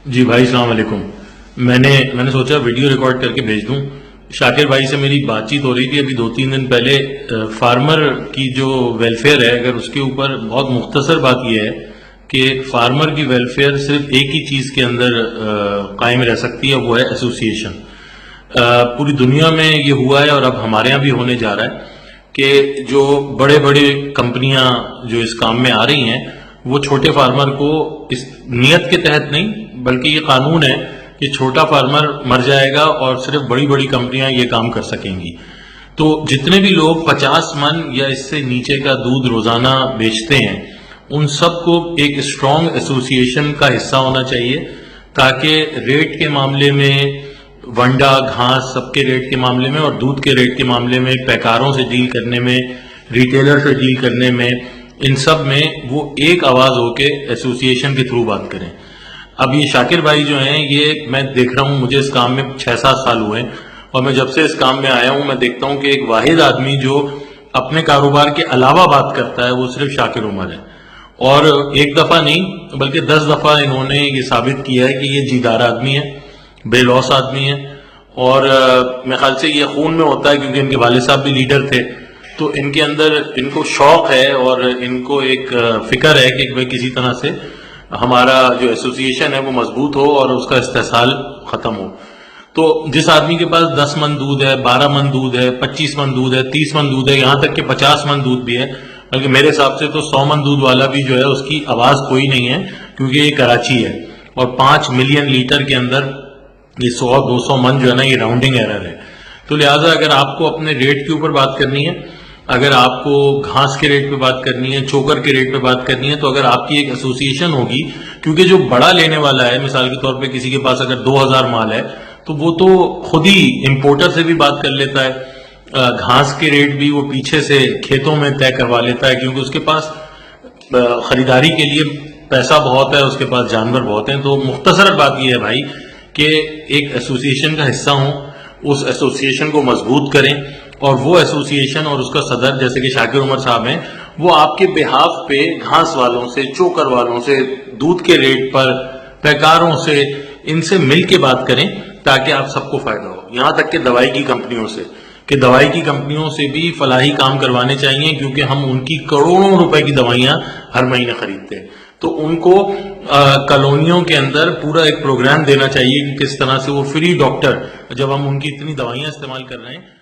جی بھائی السلام علیکم. میں نے سوچا ویڈیو ریکارڈ کر کے بھیج دوں. شاکر بھائی سے میری بات چیت ہو رہی تھی ابھی 2-3 دن پہلے. فارمر کی جو ویلفیئر ہے، اگر اس کے اوپر بہت مختصر بات یہ ہے کہ فارمر کی ویلفیئر صرف ایک ہی چیز کے اندر قائم رہ سکتی ہے، وہ ہے ایسوسیشن. پوری دنیا میں یہ ہوا ہے اور اب ہمارے یہاں بھی ہونے جا رہا ہے کہ جو بڑے بڑے کمپنیاں جو اس کام میں آ رہی ہیں وہ چھوٹے فارمر کو اس نیت کے تحت نہیں، بلکہ یہ قانون ہے کہ چھوٹا فارمر مر جائے گا اور صرف بڑی بڑی کمپنیاں یہ کام کر سکیں گی. تو جتنے بھی لوگ 50 من یا اس سے نیچے کا دودھ روزانہ بیچتے ہیں ان سب کو ایک اسٹرانگ ایسوسیشن کا حصہ ہونا چاہیے، تاکہ ریٹ کے معاملے میں، ونڈا گھاس سب کے ریٹ کے معاملے میں اور دودھ کے ریٹ کے معاملے میں، پیکاروں سے ڈیل کرنے میں، ریٹیلر سے ڈیل کرنے میں، ان سب میں وہ ایک آواز ہو کے ایسوسیشن کے تھرو بات کریں. اب یہ شاکر بھائی جو ہیں، یہ میں دیکھ رہا ہوں، مجھے اس کام میں 6-7 سال ہوئے ہیں اور میں جب سے اس کام میں آیا ہوں میں دیکھتا ہوں کہ ایک واحد آدمی جو اپنے کاروبار کے علاوہ بات کرتا ہے وہ صرف شاکر عمر ہے. اور ایک دفعہ نہیں بلکہ 10 دفعہ انہوں نے یہ ثابت کیا ہے کہ یہ جیدار آدمی ہے، بے لوس آدمی ہے. اور میرے خیال سے یہ خون میں ہوتا ہے کیونکہ ان کے والد صاحب بھی لیڈر تھے، تو ان کے اندر ان کو شوق ہے اور ان کو ایک فکر ہے کہ بھائی کسی طرح سے ہمارا جو ایسوسیشن ہے وہ مضبوط ہو اور اس کا استحصال ختم ہو. تو جس آدمی کے پاس 10 من دودھ ہے، 12 من دودھ ہے، 25 من دودھ ہے، 30 من دودھ ہے، یہاں تک کہ 50 من دودھ بھی ہے، بلکہ میرے حساب سے تو 100 من دودھ والا بھی جو ہے اس کی آواز کوئی نہیں ہے، کیونکہ یہ کراچی ہے اور 5 ملین لیٹر کے اندر یہ 100-200 من جو ہے نا، یہ راؤنڈنگ ایرر ہے. تو لہٰذا اگر آپ کو اپنے ریٹ کے اوپر بات کرنی ہے، اگر آپ کو گھاس کے ریٹ پہ بات کرنی ہے، چوکر کے ریٹ پہ بات کرنی ہے، تو اگر آپ کی ایک ایسوسیشن ہوگی، کیونکہ جو بڑا لینے والا ہے، مثال کے طور پہ کسی کے پاس اگر 2000 مال ہے تو وہ تو خود ہی امپورٹر سے بھی بات کر لیتا ہے. گھاس کے ریٹ بھی وہ پیچھے سے کھیتوں میں طے کروا لیتا ہے، کیونکہ اس کے پاس خریداری کے لیے پیسہ بہت ہے، اس کے پاس جانور بہت ہیں. تو مختصر بات یہ ہے بھائی کہ ایک ایسوسیشن کا حصہ ہوں، اس ایسوسیشن کو مضبوط کریں، اور وہ ایسوسیشن اور اس کا صدر جیسے کہ شاکر عمر صاحب ہیں، وہ آپ کے بہاف پہ گھاس والوں سے، چوکر والوں سے، دودھ کے ریٹ پر، پیکاروں سے، ان سے مل کے بات کریں تاکہ آپ سب کو فائدہ ہو. یہاں تک کہ دوائی کی کمپنیوں سے، کہ دوائی کی کمپنیوں سے بھی فلاحی کام کروانے چاہیے، کیونکہ ہم ان کی کروڑوں روپے کی دوائیاں ہر مہینے خریدتے ہیں. تو ان کو کالونیوں کے اندر پورا ایک پروگرام دینا چاہیے کہ کس طرح سے وہ فری ڈاکٹر، جب ہم ان کی اتنی دوائیاں استعمال کر رہے ہیں